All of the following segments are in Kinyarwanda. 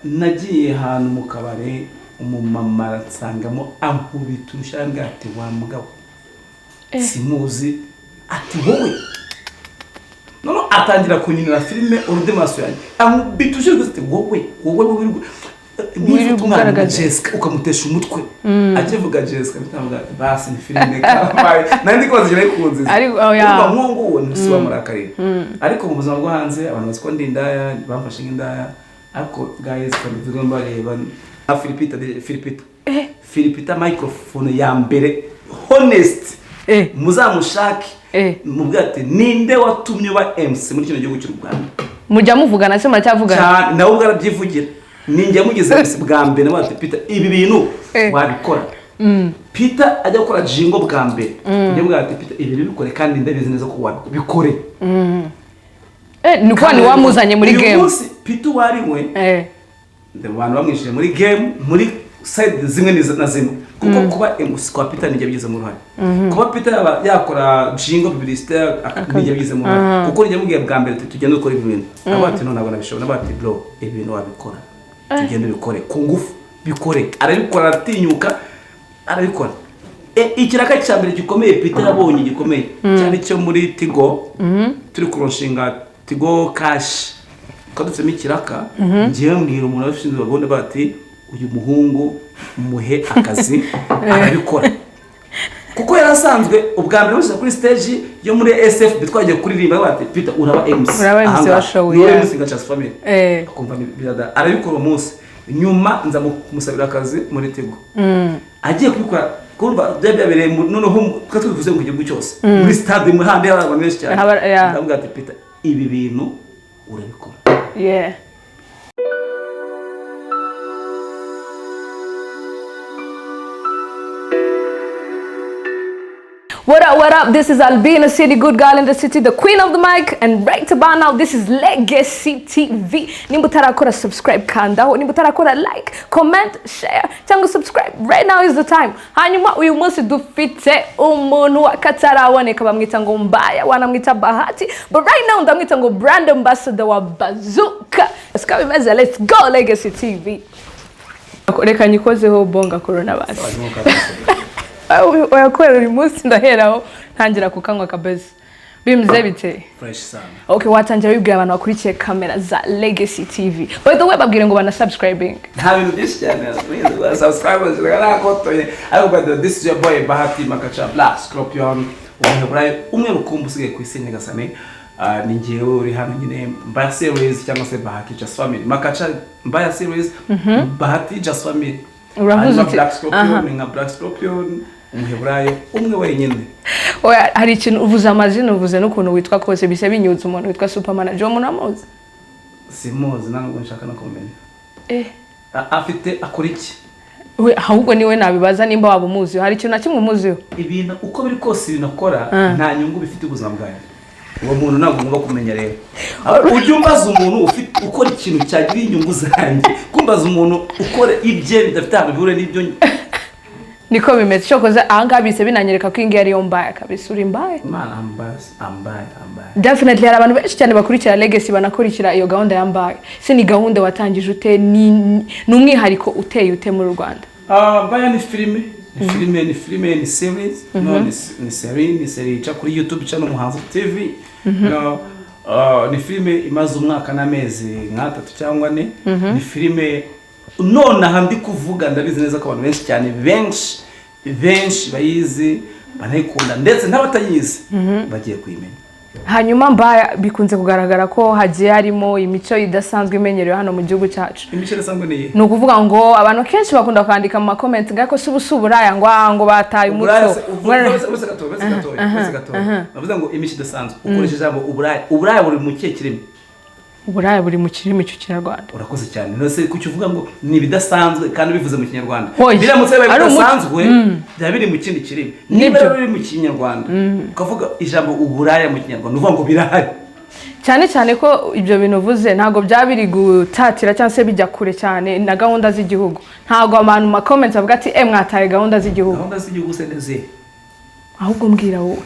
nagiye ahantu mu kabare umumama aransangamo ankubita urushanga ati wa mugabo simuzi ati wowe no atangira kunyinira filime urudemaso yanjye ankubita urushanga ati wowe nifuta umwana Jessica ukamutesha umutwe akivuga Jessica bitavuga basi ni filime kabaye nandi kwaza cyane kunze ariko mwongo uwo nsiba murakarira ariko mu buzima bwo hanze abantu basiko ndindaya bamfashe nk'indaya ariko guys kabivuga mbareba Philpeter microphone ya mbere honest muzamushake mubwate ninde watumye ba MC muri kino gihugu cy'u Rwanda mujya muvugana se muracyavugana cyane nawe ubwarabyivugira ninjye mugeze MC bwa mbere nabate Peter ibi bintu wabikora Peter ajya gukora jingo bwa mbere njye bwate Peter ibi bikore kandi ndabizi neza ko wabikore ni kwa ni wamuzanye muri game uyu munsi Peter wari we abantu bamwishije muri game muri side zimwe na zimwe kuko kuba MC kwa Peter nijye bigize mu ruhare kuba Peter yakora jingo publicité nijye bigize mu ruhare kuko nijye mubwiye bwa mbere tugenda dukora ibintu abati none nabona bishobora nabati bro ibintu wabikora tugende bikore ku ngufu bikore arabikora aratinyuka arabikora ikiraka cyambere gikomeye Peter yabonye gikomeye cyane cyo muri Tigo turi kuronshinga Tigo cash kadufite ikiraka ngiye mbwira umuntu washinzwe bagone bati uyu muhungu muhe akazi arabikora kuko yarasanzwe ubwa mbere bose kuri stage yo muri SF bitwagiye kuririmba bati Peter uraba MC wa show ya MC gacha family akumva birada arabikora umunsi nyuma nza kumusabira akazi muri Tigo agiye kubikora kumva byabereye noneho twatuvuze mu gihugu cyose muri stade mu hande y'abantu benshi cyane ndavuga ati Peter ibi bintu urabikora What up? This is Albina City, good girl in the city, the queen of the mic, and right about now, this is Legacy TV. Nimba utarakora subscribe kandaho, nimba utarakora like, comment, share, cyangwa subscribe. Right now is the time. Hanyuma uyu munsi dufite umuntu wakataraboneka bamwita ngo Mbaya, wanamwita Bahati, but right now ndamwita ngo brand ambassador wa BAZOOKA. Let's go Legacy TV. Reka nyikozeho bonga corona basi. Oyakwera uri munsi ndaheraho ntangira kukanywa kabeza bimze bite fresh sana okay watangira wibwira abantu bakurikiye kamera za Legacy TV by the way babwire ngo bana subscribing nta bintu byinshi cyane subscribers rarakotoye ariko this is your boy Bahati Makaca Black Scorpion umwe rukumbu usigaye ku isi nyagasane ninjye uri hano nyine MBAYA series cyangwa se Bahati just family Makaca MBAYA series Bahati just family uravuze Black Scorpion nka Black Scorpion umuheburayo umwe wenyine oya hari ikintu uvuze amazina uvuze n'ukuntu witwa kose bise binyutse umuntu witwa super manager wo munamuzi simuzi ntabwo nshaka no kumenya afite akora iki we ahubwo niwe nabibaza nimba waba umuzi hari ikintu nakimwe umuziho ibintu uko biri kose binakora nta nyungu bifite ubuzima bwawe uwo muntu ntabwo ngomba kumenya rero ujye umbaza umuntu ufite ukora ikintu cyagira inyungu zanjye kumbaza umuntu ukora ibye bidafite ahantu bihure n'ibyo niko bimeze cyokoze ahanga bise binanyereka ko ingi ari yo Mbaya kabisa uri Mbaya man ambaya definitely hari abantu benshi cyane bakurikira Legacy banakurikira iyo gahunda ya Mbaya se ni gahunda watangije ute ni umwihariko uteye ute mu Rwanda Mbaya ni filime ni series no ni series ica kuri YouTube channel Umuhanzi TV ni filime imaze umwaka n'amezi nka 3 cyangwa 4 ni filime none handi kuvuga ndabizi neza ko abantu benshi cyane benshi bayizi banayikunda ndetse n'abatayizi bagiye kuyimenya hanyuma Mbaya bikunze kugaragara ko hagiye harimo imico idasanzwe imenyerewe hano mu gihugu cyacu imico idasanzwe ni no kuvuga ngo abantu kenshi bakunda kwandika mu comment ngako subusuraya ngo bataye umuco bavuga ngo imico idasanzwe ukoresheje ijambo uburaya buri mu kihe kirimo uburaya buri mu kirimi cy'Ikinyarwanda urakoze cyane nose kuki uvuga ngo ni bidasanzwe kandi bivuze mu Kinyarwanda biramutse bidasanzwe bya biri mu kindi kirimi niba biri mu Kinyarwanda ukavuga ijambo uburaya mu Kinyarwanda uvuga ngo birahari cyane ko ibyo bintu uvuze ntago byabiri gutatira cyangwa se bijya kure cyane na gahunda z'igihugu ntago abantu ma comments avuga ati mwataye gahunda z'igihugu se neze ahubwo mbwira wowe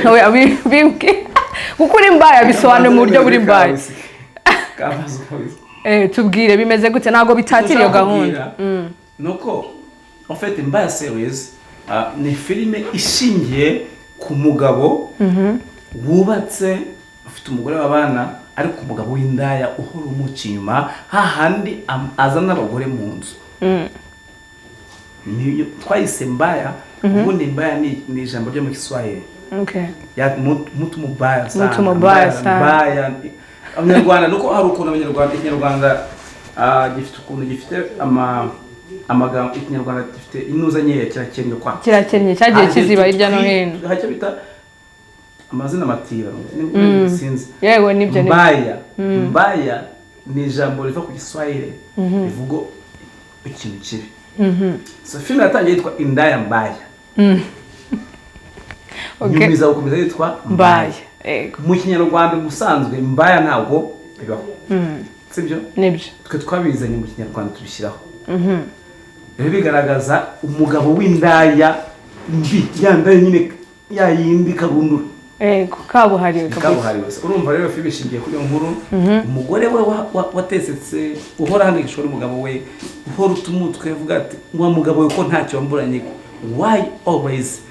nawe abimbwe kuko uri Mbaya bisobanura mu buryo buri Mbaya tubwire bimeze gute nago bitatiriye gahunda nuko en fait MBAYA series ni filime ishingiye ku mugabo wubatse afite umugore w'abana ariko umugabo w'indaya uhora umuca inyuma hahandi azana abagore mu nzu niyo twayise MBAYA ubundi MBAYA ni ijambo ryo mu Kiswahili ya mtu mubaya sana abanyarwanda nuko hari ukuntu ikinyarwanda gifite ukuntu gifite amagambo ikinyarwanda gifite inuza nyeya kirakennye cyagiye kiziba hirya no hino hacyo bita amazina matira sinzi yewe nibyo MBAYA ni ijambo riva ku Kiswahili rivuga ikintu kibi so filime yatangiye yitwa Indaya MBAYA nyumiza gukomeza yitwa MBAYA mu kinyarwanda musanzwe MBAYA ntabwo bibaho sibyo nibyo twe twabizanye mu kinyarwanda tubishyiraho rero bigaragaza umugabo w'indaya mbi yandaye nyine yayindi karundura kabuhariwe urumva rero filime ishingiye kuri iyo nkuru umugore we watesetse uhora hangishwa n'umugabo we uhora utumutwe uvuga ati wa mugabo we ko ntacyo wamburanye why always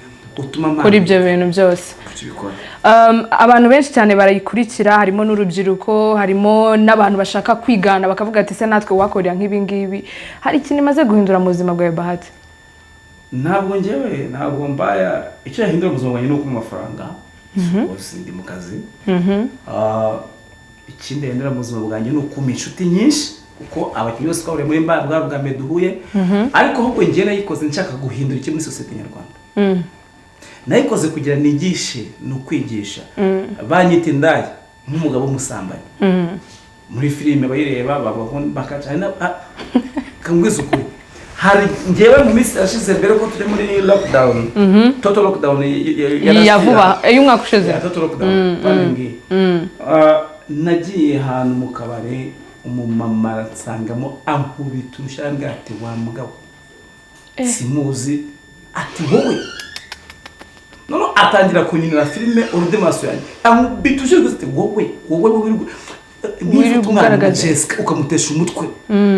kuri ibyo bintu byose abantu benshi cyane barayikurikira harimo n'urubyiruko harimo n'abantu bashaka kwigana bakavuga ati se natwe wakorera nk'ibi ngibi hari ikintu imaze guhindura mu buzima bwawe Bahati ntabwo MBAYA icyo yahindura mu buzima bwanjye ni uko mu mafaranga bose ndi mu kazi ikindi yahindura mu buzima bwanjye ni uko inshuti nyinshi kuko abakinnyi bose twahuriye muri MBAYA bwa mbere duhuye ariko ahubwo njye nayikoze nshaka guhindura iki muri sosiyete nyarwanda nayikoze kugira nigishe no kwigisha banyita indaya nk'umugabo w'umusambanyi muri filime bayireba babaho Makaca kangwiza ukuri hari ngewe mu minsi yashize mbere ko turi muri lockdown total lockdown yavuba y'umwaka ushize total lockdown baningi nagiye ahantu mu kabare umumama aransangamo ankubita urushanga ati wa mugabo simuzi ati wowe none atangira kunyinira filime urudemaso yanjye ankubita urushanga ati wowe wiri kugaragaza Jessica ukamutesha umutwe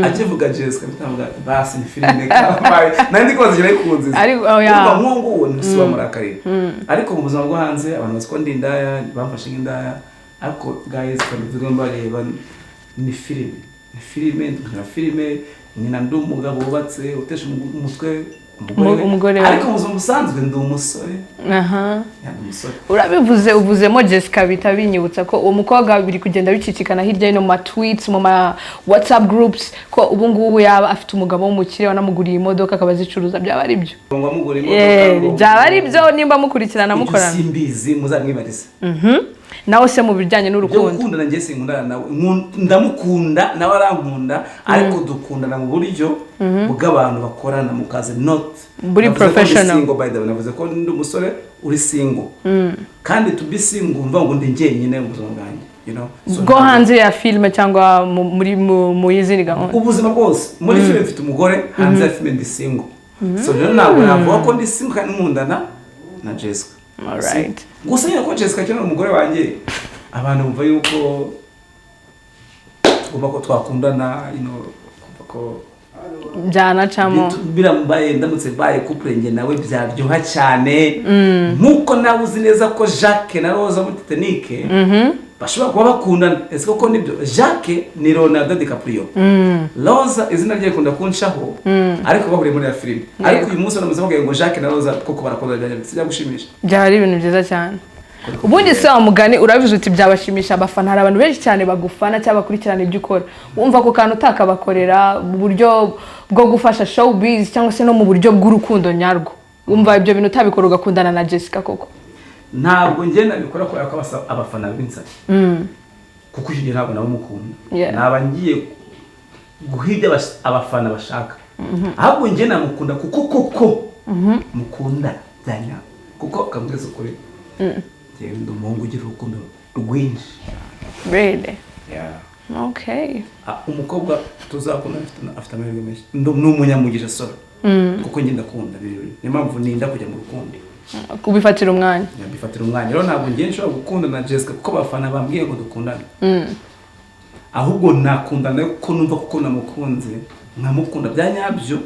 akivuga Jessica bitavuga basi ni filime kambaye nandi koze gira ikunze ariko mwongo uwo nsiba murakarira ariko mu buzima bwo hanze abantu baziko ndindaya bamfashe nk'indaya ariko guys kandi bareba ni filime nyina ndi umugabo wubatse utesha umutwe umugore ariko mu buzima busanzwe ndi umusore urabivuze uvuzemo Jessica bita binyibutsa ko uwo mukobwa biri kugenda bicicikana hirya no ma tweets mu ma WhatsApp groups ko ubu ngubu yaba afite umugabo w'umukire wanamuguriye imodoka akabazicuruza byaba ari byo byaba ari byo nimba mukurikirana mukorana simbizi muzamwibariza nawe se mu bijyanye n'urukundo gukunda nanjye sinkundana nawe ndamukunda nawe arankunda ariko dukundana mu buryo bw'abantu bakorana mu kazi not buri professional single by the way navuze ko ndi umusore uri single kandi to be single mva ngo ndi njyenyine mu buzima bwanjye you know go hanze ya filme cyangwa muri mu yizindi gahunda ubuzima bwose muri filme mfite umugore hanze ya filme ndi single so rero ntabwo navuga ko ndi single kandi nkundana na Jessica alright gusa nyine ko Jessica cyane umugore wanjye abantu bumva yuko ko twakundana ko byana camo birambaye ndamutse baye couple nge nawe byaryoha cyane nkuko nawe uzi neza ko Jacques na Rose muri Titanic bashobora kuba bakundana ese koko nibyo Jacques ni Leonardo DiCaprio Rose izina rye kunda kunshaho ariko bahuriye muri ya filime ariko uyu munsi namaze kuvuga ngo Jacques na Rose koko barakunda byanje sijya gushimisha byari ibintu byiza cyane ubundi se umugani urabivuze uti byabashimisha abafana hari abantu benshi cyane bagufana cyangwa bakurikirana ibyo ukora wumva ko kantu utakabakorera mu buryo bwo gufasha showbiz cyangwa se no mu buryo bw'urukundo nyarwo wumva ibyo bintu utabikora ugakundana na Jessica koko ntabwo nge nabikora ko abafana b'insari kuko icyo gihe ntabwo nabo mukunda naba ngiye guhibya abafana bashaka ahubwo nge namukunda kuko koko mukunda byanya kuko kamwese ukuri ndi umuhungu ugira urukundo rwinshi really yeah okay umukobwa tuzakunda afite amahirwe menshi ndi umunyamugisha sora kuko nge ndakunda ni mpamvu ninda kujya mu rukundo kubifatira umwanya bifatira umwanya rero ntabwo ngiye nshobora gukunda na Jessica kuko abafana bambwiye ngo dukundane ahubwo nakundana ko numva kuko namukunze nkamukunda byanyabyo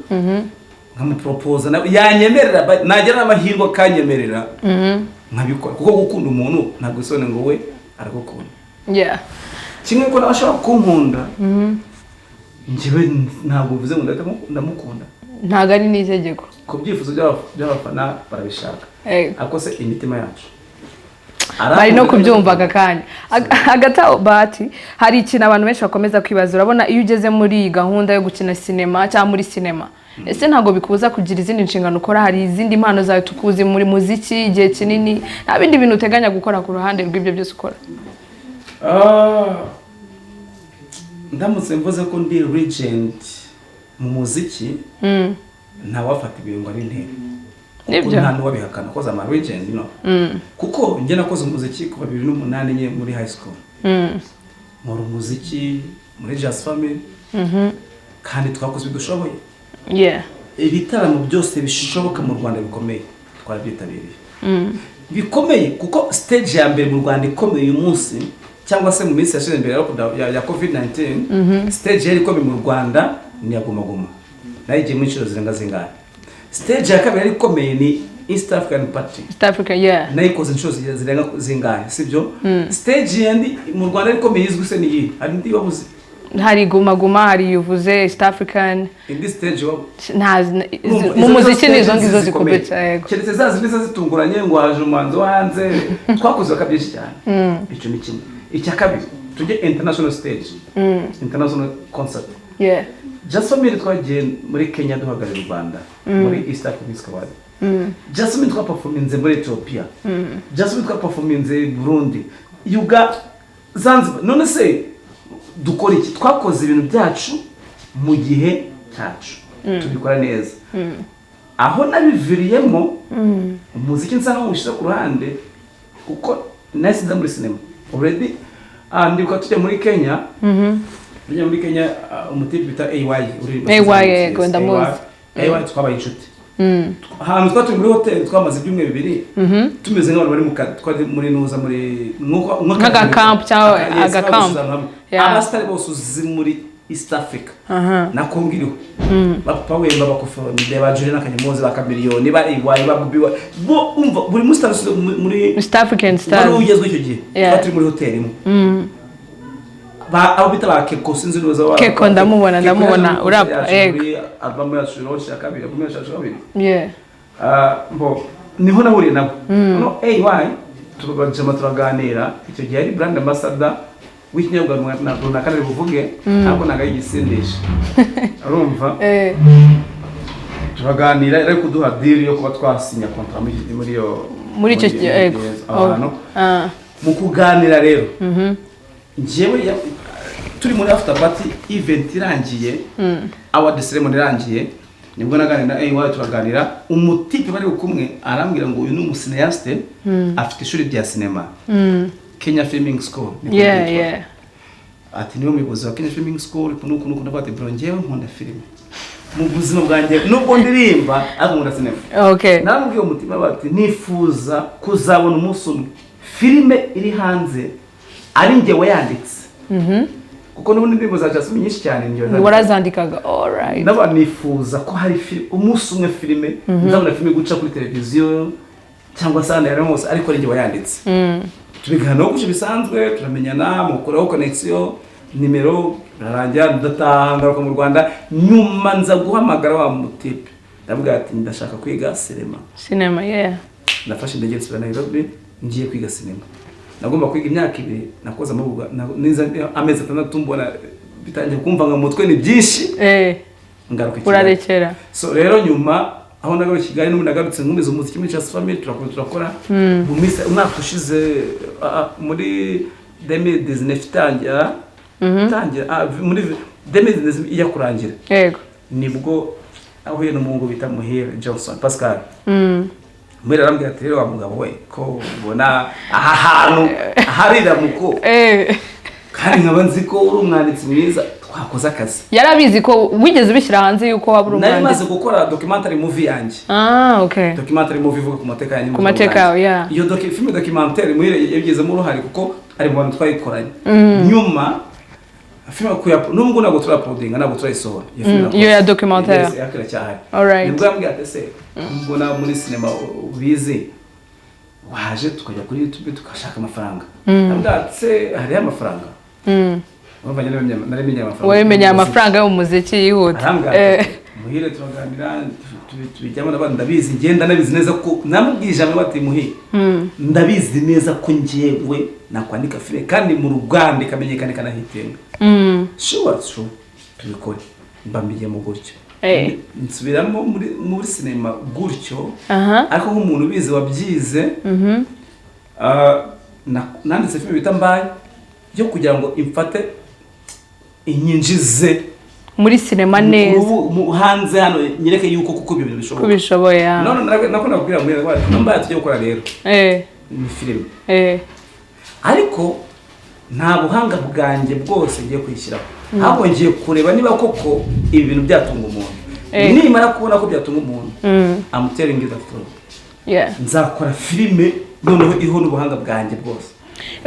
nkamupropose nawe yanyemerera nagera n'amahirwe kanyemerera nkabikora kuko gukunda umuntu ntabwo isone ngo we aragukunda kimwe ko nabashaka kunkunda njyewe ntabwo uvuze ngo ndamukunda ntago ari n'itegeko ku byifuzo by'abafana barabishaka ariko se imitima yacu bari no kubyumva akanya hagati Bahati hari ikintu abantu benshi bakomeza kwibaza urabona iyo ugeze muri gahunda yo gukina sinema cyangwa muri sinema ese ntago bikubuza kugira izindi nshingano ukora hari izindi mpano zawe tukuzi muri muziki igihe kinini nta bindi bintu uteganya gukora ku ruhande rw'ibyo byose ukora ndamutse mvuze ko ndi legend mu muziki ntawafata ibintu ari intebe nibyo nta n'uwabihakana koza ama legend no kuko njye nakoze umuziki kuva 2008 nye muri high school nkora umuziki muri Jazz Family kandi twakoze bidushoboye ibitaramo byose bishoboka mu Rwanda bikomeye twarabyitabiriye bikomeye kuko stage ya mbere mu Rwanda ikomeye uyu munsi cyangwa se mu minsi yashize mbere ya COVID-19 stage yari ikomeye mu Rwanda ni yaguma nayigiye mu inshuro zirenga zingana stage ya kabiri ikomeye ni East African Party East Africa nayikoze inshuro zirenga zingana sibyo stage yandi mu Rwanda ikomeye izwi se ni hari ndi babuze hari guma hari yuvuze East African in this stage mu muziki nizo ngizo zikubitse keretse zazi nizo zitunguranye ngo haje umanzo hanze twakoze akabyinshi cyane icyo ni kimwe icya kabiri tujye international stage international concert Just Family twagiye muri Kenya duhagarariye u Rwanda muri East African Squad Just Family twaperforminze muri Ethiopia Just Family twaperforminze Burundi Yuga Zanzibar none se dukora iki twakoze ibintu byacu mu gihe cyacu tubikora neza aho nabiviriyemo umuziki nsa no mushize ku ruhande kuko nasize muri cinema already ndiko tujya muri Kenya muri Kenya umutipe bita AY go ndamuzi AY twabaye inshuti ahantu twaturi muri hotel twamaze ibyumweru bibiri tumeze nk'abantu bari muri nuza muri nka camp cyangwa aga camp abastari bose uzi muri East Africa nakongiriho bapapa wemba bakoforo ni bajure nakanyemoze bakamiliyoni ba AY bagubiwa bo umva buri mustari muri East African star bari ugezwe icyo gihe twaturi muri hotel imwe abo bita ba Keko sinzi nuza wa Keko ndamubona urapa album ya Shirosha kabiri album ya Shirosha bo niho nahuriye nabo no AY tubajama turaganira icyo gihe ari brand ambassador w'ikinyobwa na kandi buvuge ntabwo nagayigisindisha urumva turaganira ari kuduha deal yo kuba twasinya contrat muri icyo mu kuganira rero njyewe turi muri after party event irangiye award ceremony irangiye nibwo naganira na AY turaganira umutipe bari kumwe arambwira ngo uyu ni umusineaste afite ishuri rya cinema Kenya Filming School ati niwe muyobozi wa Kenya Filming School nuko ndabate bro njyewe nkunda filime mu buzima bwanjye nubwo ndirimba akunda cinema namubwiye umutima bati nifuza kuzabona umunsi umwe filime iri hanze ari njye wayanditse kuko n'ubundi indirimbo za Just nyinshi cyane njye warazandikaga alright naba nifuza ko hari umunsi umwe filime nzabona filime guca kuri televiziyo cyangwa sana yari hose ariko ari njye wayanditse tubigana uko bisanzwe turamenyana mukuraho connection nimero rarangira ndatanga mu Rwanda nyuma nza guhamagara wa mutipe ndavuga ati ndashaka kwiga cinema nafashe indege nsubira Nairobi ngiye kwiga cinema nagomba kwiga imyaka 2 nakoze amabugwa niza amezi 6 mbona bitangiye kumva nka mutwe ni byinshi ngaruka urarekera so rero nyuma aho nagaruka Kigali n'ubu nagarutse nkumeze umuziki muri Just Family turakora mu minsi umwaka ushize muri 2019 tangira muri 2019 iya kurangira nibwo ahuye n'umuhungu bita Muhire Johnson Pascal mwera arambwira ati rero wa mugabo we ko ubona aha hantu harira muko kandi nkaba nzi ko uri umwanditsi mwiza twakoze akazi yarabizi ko wigeze ubishyira hanze yuko waba uri umwanditsi nari maze gukora documentary movie yanjye documentary movie ivuga ku mateka iyo film documentaire Muhire yabigezemo uruhare kuko ari mu bantu twayikoranye nyuma filime kuya nubwo ntabwo turapodinga ntabwo turayisohora iyo ya documentaire yakira cyahari alright nibwo yambwiye ati se mbona muri cinema bize waje tukajya kuri YouTube tukashaka amafaranga nabwo se hari amafaranga wemenya amafaranga yo mu muziki yihuta muhire turaganira tubijyamo n'abandi ndabizi ngenda nabizi neza ko namubwije amwe bati muhire ndabizi neza ko ngewe nakwandika filime kandi mu Rwanda ikamenyekana kanahitenga sure tubikore mbambiye mu gutyo nsubiramo muri cinema gutyo ariko nk'umuntu ubizi wabyize nanditse filime bita MBAYA yo kugira ngo imfate inyinjize muri cinema neza hanze hano nyereke yuko kuko ibyo bintu bishoboka kubishoboye none nako nakubwira muri MBAYA tujye gukora rero ni filime ariko nta buhanga bwanjye bwose ngiye kwishyiraho ahubwo ngiye kureba niba koko ibi bintu byatunga umuntu nimara kubona ko byatunga umuntu amutering is a flow nzakora filime noneho iho n'ubuhanga bwanjye bwose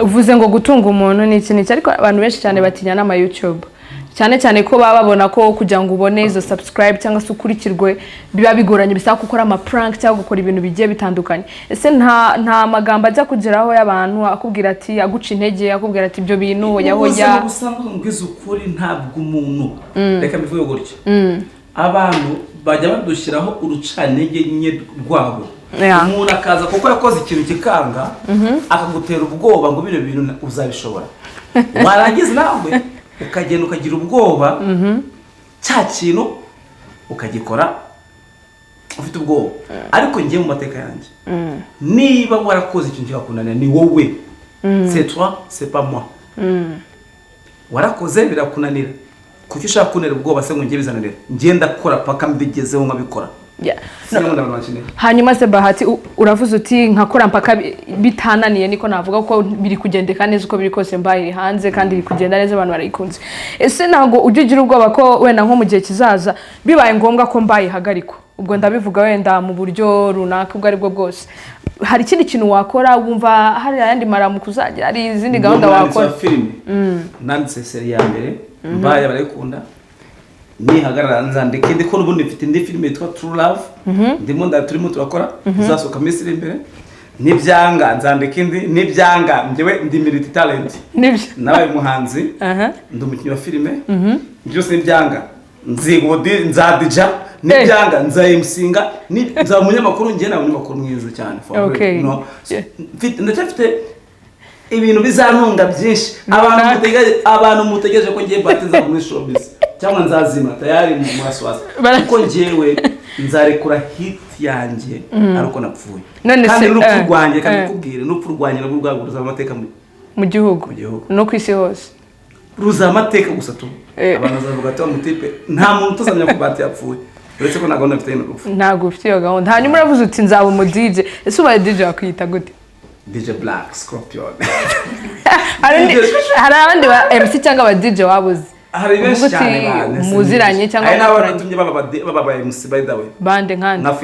uvuze ngo gutunga umuntu ni ikintu ariko abantu benshi cyane batinya n'ama YouTube cyane ko baba babona ko kugira ngo ubone izo subscribe cyangwa se ukurikirwe biba bigoranye bisaba gukora ama prank cyangwa gukora ibintu bigiye bitandukanye ese nta magambo ajya kugeraho y'abantu akubwira ati aguca intege akubwira ati ibyo bintu hoya usanga ngwiza ukuri ntabwo umuntu reka bivuye gutyo abantu bajya badushyiraho urucanege nye rwabo umuntu akaza kuko yakoze ikintu kikanga akagutera ubwoba ngo bino bintu uzabishobora warangiza nawe ukagenda ukagira ubwoba cya kintu ukagikora ufite ubwoba ariko ngiye mu mateka yanjye niba warakoze ikintu kikakunanira ni wowe c'est toi c'est pas moi warakoze birakunanira kuki ushaka kunera ubwoba se ngo ngiye bizananira ngenda kora paka mbigezeho nkabikora hanyuma se Bahati uravuze uti nkakora mpaka bitananiye niko navuga ko biri kugendeka neza uko biri kose MBAYA iri hanze kandi iri kugenda neza abantu barayikunze ese ntago ujye ugira ubwoba ko wenda nko mu gihe kizaza bibaye ngombwa ko MBAYA ihagarikwa ubwo ndabivuga wenda mu buryo runaka ubwo aribwo bwose hari ikindi kintu wakora wumva hari ayandi maramu kuzagira ari izindi gahunda wakora nanditse serie ya mbere MBAYA barayikunda nihagarara nzandika ndi ko n'ubundi mfite indi filime yitwa True Love ndimo turimo turakora izasohoka misiri imbere nibyanga nzandika indi nibyanga njyewe ndi multi talent nawe muhanzi ndi umukinnyi wa filime byose nibyanga nzadija nibyanga nzayimsinga nza umunyamakuru njye na umunyamakuru mwiza cyane ndacafite ibintu bizantunga byinshi abantu mutegereje ko ngiye batiza muri showbiz cyangwa nzazima tayari mu maswasa kuko ngewe nzarekura hit yanjye ariko napfuye kandi n'urupfu rwanjye kandi kubwire n'urupfu rwanjye nabwo rwaguruza amateka mu gihugu no ku isi hose ruza amateka gusa tu abantu bazavuga ati amutipe nta muntu utazamenya ko Bahati yapfuye uretse ko nagahunda mfite n'urupfu ntabwo ufite iyo gahunda hanyuma uravuze uti nzaba umu DJ ese ubaye DJ wakwita gute DJ Black Scorpion hari abandi ba MC cyangwa ba DJ wabuze hari benshi cyane bane muziranye cyangwa n'abatumye baba MC by the way bande nkandi na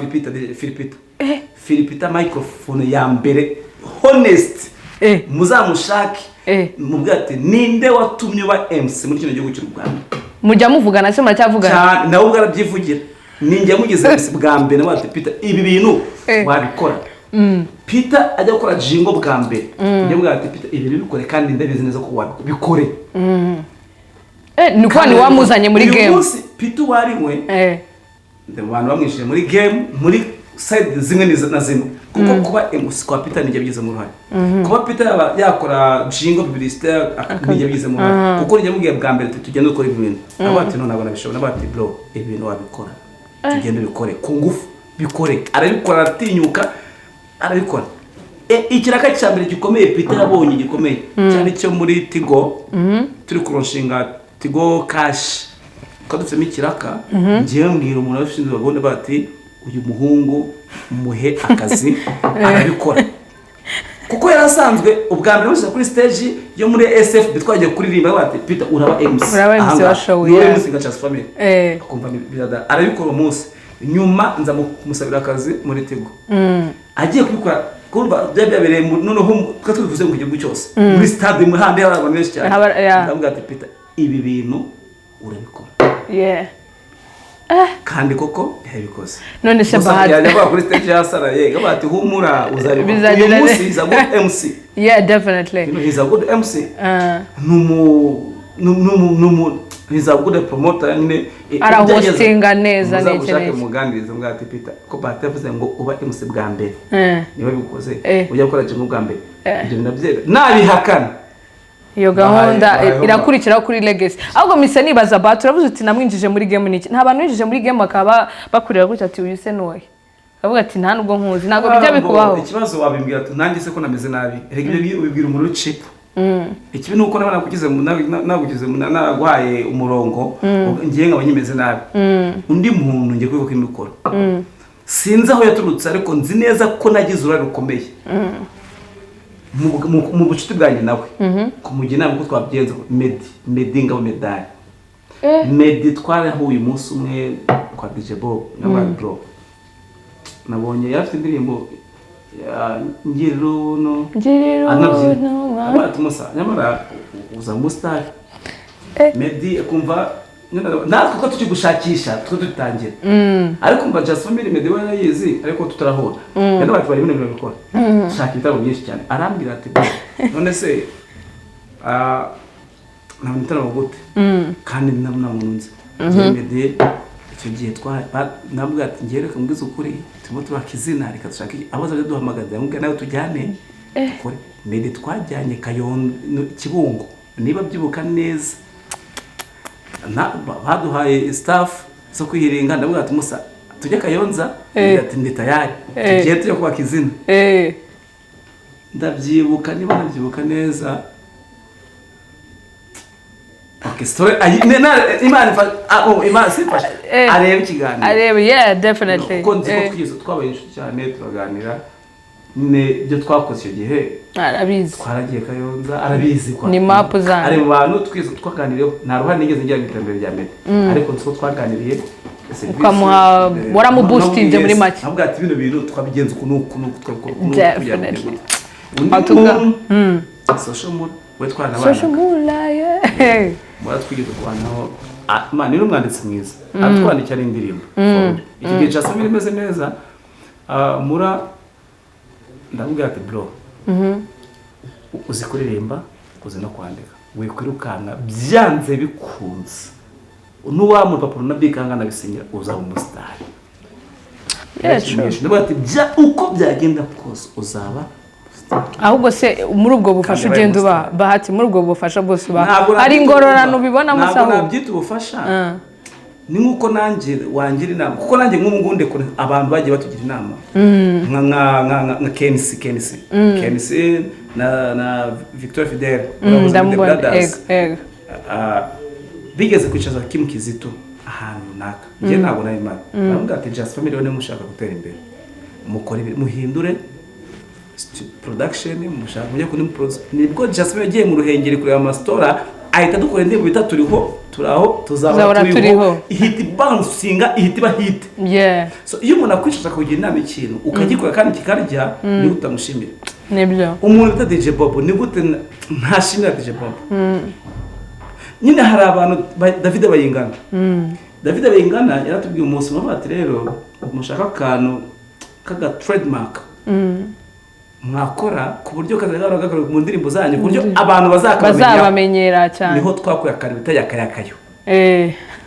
Philpeter microphone ya mbere honest muzamushake mubwate ninde watumye ba MC muri kino gihugu cy'u Rwanda mujya muvugana se muracyavugana cyane nawe ubwo arabyivugira ninjye mugize MC bwa mbere n'abati Peter ibi bintu wabikora Peter ajya gukora jingo bwa mbere njye bwate Peter ibi bikore kandi ndabizi neza ko wabikore nuko ni wamuzanye muri game uyu munsi Peter wariwe abantu bamwishije muri game muri side zimwe na zimwe kuko kuba MC kwa Peter ninjye byize mu ruhare kuba Peter yakora jingo publicité ninjye byize mu ruhare kuko ninjye mubwiye bwa mbere tugende gukora ibintu abati none nabona bishobora nabati bro ibintu wabikora tugende bikore ku ngufu bikore arabikora atinyuka arabikora ikiraka cyambere gikomeye Peter yabonye gikomeye cyane cyo muri Tigo turi kuronshinga Tigo cash ko dufite mikiraka ngiye mbwira umuntu washinzwe bagone bati uyu muhungu muhe akazi arabikora kuko yarasanzwe ubwa mbere bose kuri stage yo muri SF twagiye kuririmba bati Peter uraba MC wa show ya MC Gachas family akumva birada arabikora umunsi nyuma nza kumusabira akazi muri Tigo agiye kubikora kumva byabereye noneho twivuze mu gihugu cyose muri stade mu hande y'abantu benshi cyane ndavuga ati Peter ibi bintu urabikora kandi koko yabikoze none se Bahati yajya kuri stage yasaraye gabati humura uzabikora uyu munsi is a good MC definitely he's a good MC he's a good promoter nyine ara hostinga neza neza muganiriza mwati Peter ko Bahati yavuze ngo uba MC bwa mbere niwe bikoze ujya gukora jingo bwa mbere ibyo nabyera nabihakana iyo gahunda irakurikiraho kuri legacy ahubwo mise nibaza Bahati turavuze uti namwinjije muri game niki nta bantu winjije muri game akaba bakurira gutya ati uyu se noye avuga ati nta nubwo nkuzi ntago bijya bikubaho ikibazo wabimbwira ati nanjye se ko nameze nabi rege ubibwira umuntu chip ikibi nuko nabana kugize nagwaye umurongo ngiye nkabanyimeze nabi undi muntu ngiye kwibuka imikoro sinzi aho yaturutse ariko nzi neza ko nagize urare rukomeye mu bucuti bwanjye nawe kumugina nabwo twabyenze Meddy ngabo medali Meddy twarahuye umunsi umwe kwa DJ Bob n'abandi bro nabonye yafite indirimbo ngiriro no abatu musa nyamara uzamustar Meddy akumva natwe ko tukigushakisha twe dutangira ariko mba just family Meddy we yayizi ariko tutarahura kandi abantu bari bino bikora shaka ibitabo byinshi cyane arambwira ati none se nta mutara gute kandi namununze Meddy icyo gihe nabwo ati ngereka mbwiza ukuri turimo tubakizina reka dushaka abaza byo duhamagaza mbwe nawe tujyane kuri Meddy Twajyanye Kibungo niba byibuka neza baduhaye staff so kwihiringa ndavuga ati musa tujye Kayonza ati ndi tayari tugiye tujye kubaka izina ndabyibuka niba nabyibuka neza okay story imana sifasha areba ikiganiro areba definitely kuko nzi ko twizo twabaye inshuti cyane turaganira ne byo twakoze icyo gihe arabizi twaragiye Kayonza arabizi kwa ni map zana ari mu bantu twizo twaganiriye nta ruhare nigeze ngira mu iterambere rya Meddy ariko nso twaganiriye ukamuha waramuboostinze muri make ntabwo ati bino bintu twabigenza ukuntu definitely social mura we twana social mura mura twigeze kwanaho man ni umwanditsi mwiza atwandikira indirimbo iki gihe cyasomye imeze neza mura ndavuga ati bro uzi kuririmba uzi no kwandika we kwirukana byanze bikunze nuwa papa na bikanga nabisinyira uzaba umustar ndavuga ati uko byagenda kose uzaba ahubwo se muri ubwo bufasha ugenda uba Bahati muri ubwo bufasha bose uba ari ingororano ubibona amasaha ntabwo nabyita ubufasha ni nkuko nanjye wangira inama kuko nanjye nk'umungunde ko abantu bagiye batugira inama nka Kensi na Victor Fidel bigeze kwicaza Kim Kizito ahantu runaka njye ntabwo nari mari baravuga ati just family one mushaka gutera imbere mukore muhindure production mushaka mujye kuri nibwo just family yagiye mu ruhengeri kureba amastora ahita dukora indirimbo bita turaho tuzaba turiho ihita bouncinga ihita ba hit so iyo umuntu akwishisha kugira inama ikintu ukagikora kandi kikarya ni utamushimira nibyo umuntu bita DJ Bob ni gute ntashimira DJ Bob nyine hari abantu David Bayingana yaratubwiye umunsi ati rero mushaka akantu kaga trademark mwakora ku buryo kazagaragara mu ndirimbo zanyu ku buryo abantu bazabamenyera cyane niho twakuye akaribita yakayakayo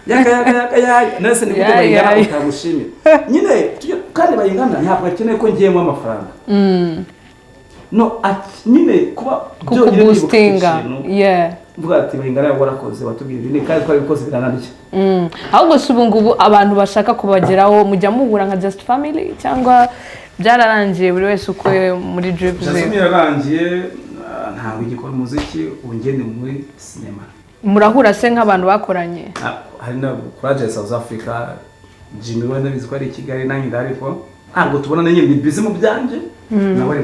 yakayakaya nese ni gute Bayingana utamushimira nyine kandi Bayingana ntabwo akeneye ko ngiyemo amafaranga no nyine kuba byo boostinga mvuga ati Bayingana warakoze watubwira ni kandi twari bikoze birananije ahubwo se ubu ngubu abantu bashaka kubageraho mujya muhura nka just family cyangwa byararangiye buri wese uko muri drip ze byararangiye ntabwo igikora umuziki ungene muri cinema murahura se nk'abantu bakoranye hari na project South Africa Jimmy wenda biziko ari Kigali nanjye ndariko ntabwo tubona nanjye ni busy mu byanje nawe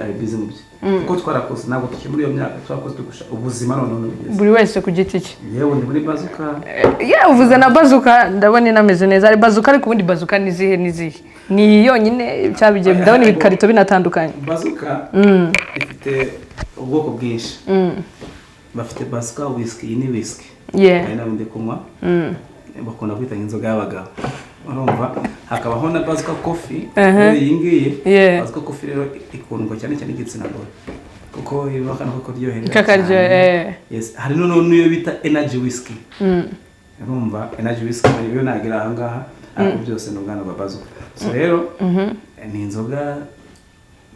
ari busy mu bye kuko twarakoze ntabwo tukiri muri iyo myaka twakoze tugusha ubuzima none buri wese ku giti cye yewe ni muri BAZOOKA uvuze na BAZOOKA ndabona inameze neza ari BAZOOKA ariko ubundi BAZOOKA nizihe ni yonyine cyabigiye ndabona ibikarito binatandukanye BAZOOKA ifite ubwoko bwinshi bafite BAZOOKA whisky ni whisky Yeah. nawe ndi kunywa bakunda kwita inzoga y'abagabo urumva hakabaho na BAZOOKA coffee iyi ngiyi BAZOOKA coffee rero ikundwa cyane cyane igitsina gore kuko iba kana ko ryohereza kakaryo yes hari niyo bita energy whiskey urumva energy whiskey iyo nagira aha ngaha ariko byose n'ubwana bwa BAZOOKA so rero ni inzoga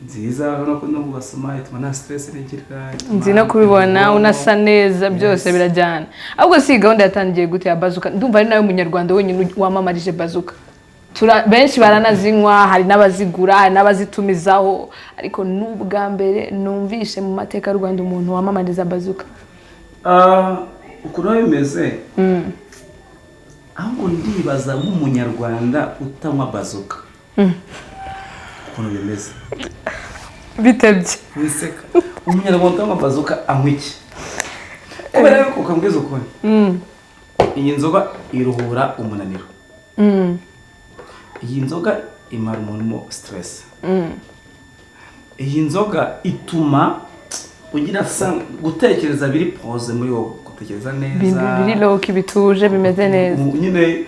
nziza no kubasoma ituma nta stress regira nzi no kubibona unasa neza byose birajyana ahubwo si gahunda yatangiye gute ya BAZOOKA ndumva ari nawe munyarwanda wenyine wamamarije BAZOOKA benshi baranazinywa hari n'abazigura hari n'abazitumizaho ariko n'ubwa mbere numvishe mu mateka y'u Rwanda umuntu wamamariza BAZOOKA ukuntu bimeze ahubwo ndibaza nk'umunyarwanda utanywa BAZOOKA ukuntu bimeze bitebye wiseka umunyarwanda utanywa BAZOOKA anywa iki kubera yuko ukambwiza ukuri iyi nzoga iruhura umunaniro iyi nzoga imara umuntu mo stress iyi nzoga ituma ugira gutekereza biri pause muri wowe gutekereza neza biri low bituje bimeze neza nyine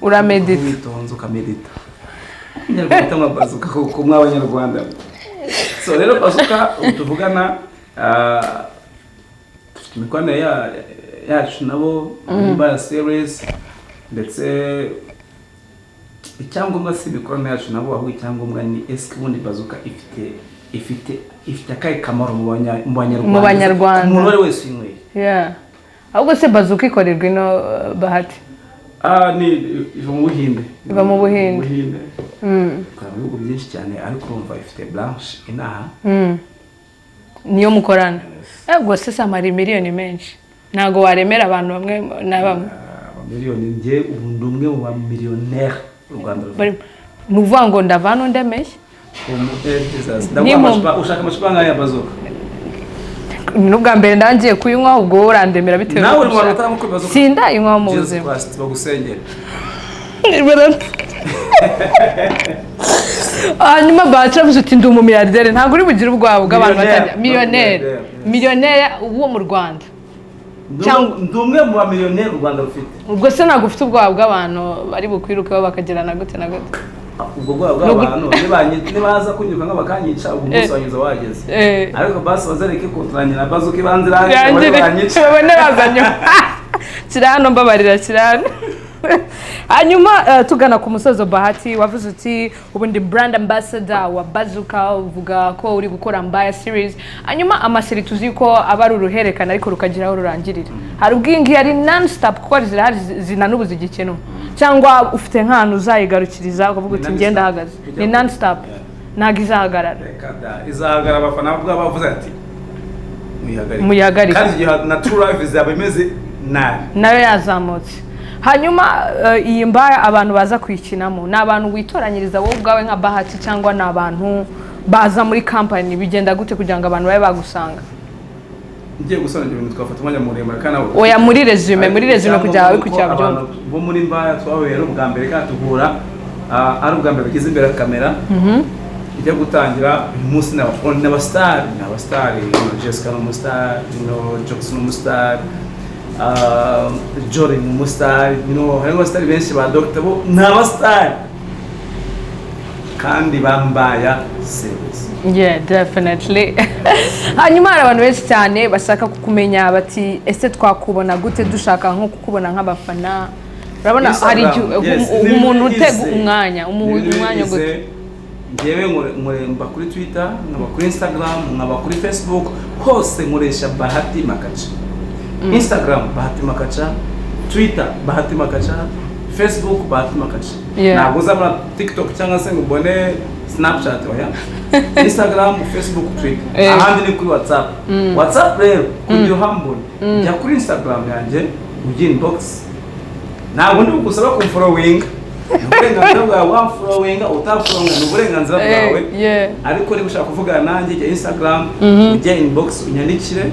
uramedita witonze ukamedita nyarwanda utanywa BAZOOKA kuko mw'abanyarwanda so rero BAZOOKA tuvugana imikoranire yacu nabo MBAYA series ndetse icyangombwa si imikoranire yacu nabo ahubwo icyangombwa ni eske ubundi BAZOOKA ifite akahe kamaro mu banyarwanda umuntu wari wese uyinyweye ahubwo se BAZOOKA ikorerwa ino Bahati ni iva mu Buhinde ikora mu bihugu byinshi cyane ariko urumva ifite branche inaha niyo mukorana ubwo se samari miliyoni menshi ntago waremera abantu bamwe na bamwe miliyoni njye ubundi umwe mu bamiliyoneri u Rwanda nuvuga ngo ndavano ndemeye ushaka amacupa nk'aya BAZOOKA n'ubwa mbere ndangiye kuyinywa ubwo urandemera bitewe nawe uri mu bantu utamuko BAZOOKA sindayinywa mu buzima bagusengera hanyuma bacavuze uti ndi umumiliyarderi ntabwo uri bugire ubwabo bw'abantu batajya miliyoneri wo mu Rwanda ndi umwe mu bamiliyoneri u Rwanda rufite ubwo se ntabwo ufite ubwabo bw'abantu bari bukwirukeho bakagirana gute na gute ubwo bwabo bw'abantu nibaza kunyuka nk'abakanyica ubu munsi wanyuze wageze ariko basi bazareke kuturanyira BAZOOKA ibanze irangiye babone bazanye kirano mbabarira kirano hanyuma tugana ku musozo Bahati wavuze uti ubundi brand ambassador wa BAZOOKA uvuga ko uri gukora MBAYA series hanyuma amaseri tuzi ko aba ari uruherekana ariko rukagiraho rurangirira hari ubwingi yari non stop kuko zirahari zinanubu zigikeno cyangwa ufite nk'ahantu uzayigarukiriza ukavuga uti ngenda hagaze ni non stop ntago izahagarara izahagarara abafana bwa bavuze ati muyihagarike kandi igihe na true life izaba imeze nayo yazamutse hanyuma iyi MBAYA abantu baza kwikinamo ni abantu witoranyiriza wowe ubwawe nka Bahati cyangwa ni abantu baza muri company bigenda gute kugira ngo abantu babe bagusanga ngiye gusobanura ibintu twafata umwanya muremure kana oya muri resume kugira ngo kugira byumve bo muri MBAYA twahuye ari ubwa mbere kandi tuhura ari ubwa mbere bagize imbere ya kamera ijya gutangira uyu munsi n'abastar Jessica n'umustar Jokes n'umustar Jory n'umustar harimo abastar benshi ba Dr. bo n'abastar kandi bambaye series definitely hanyuma hari abantu benshi cyane bashaka kukumenya bati ese twakubona gute dushaka nko kukubona nk'abafana urabona hari umuntu utega umwanya gute ngewe mba kuri Twitter nkaba kuri Instagram nkaba kuri Facebook hose nkoresha Bahati Makaca Instagram Bahati Makaca Twitter Bahati Makaca Facebook Bahati Makaca ntabwo uzabona TikTok cyangwa se ngo ubone Snapchat oya Instagram Facebook Twitter ahandi ni kuri WhatsApp rero kugira uhambone jya kuri Instagram yanjye ujye inbox ntabwo ndi gusaba kumfollowing uburenganzira bwawe wamfollowinga utafollowinga ni uburenganzira bwawe ariko niba ushaka kuvugana nanjye jya Instagram ujye inbox unyandikire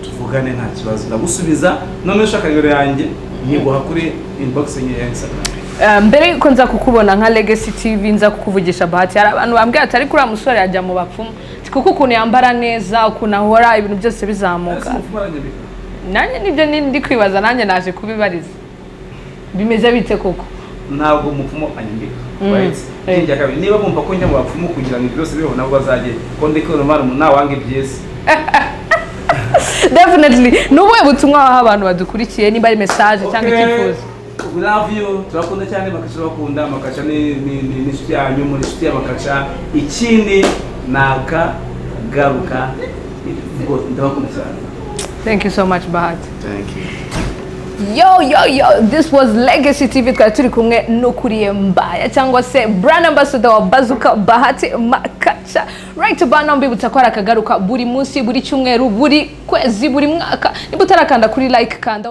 tuvugane nta kibazo ndagusubiza none ushaka nimero yanjye nyiguha kuri inbox ya Instagram mbere yuko nza kukubona nka Legacy TV nza kukuvugisha Bahati hari abantu bambwiye ati ariko uriya musore yajya mu bapfumu kuko ukuntu yambara neza ukuntu ahora ibintu byose bizamuka nanjye nibyo ndi kwibaza nanjye naje kubibariza bimeze bite koko ntabwo umupfumu anyambika right kabiri niba bumva ko njya mu bapfumu kugira ngo byose bibeho nabo bazagera ko ndiko normal nawange byese definitely nubuye butumwa aho abantu badukurikiye niba ari message cyangwa icyifuzo we love you turakunda cyane Makaca bakunda Makaca ni inshuti yanyu muri inshuti ya Makaca ikindi nakagaruka ndabakunda cyane. Thank you so much Bahati. Thank you. Yo, this was Legacy TV twari turi kumwe n'ukuriye Mbaya cyangwa se brand ambassador wa BAZOOKA Bahati Makaca. Right about now mbibutsa ko arakagaruka buri munsi buri cyumweru buri kwezi buri mwaka niba utarakanda kuri like kanda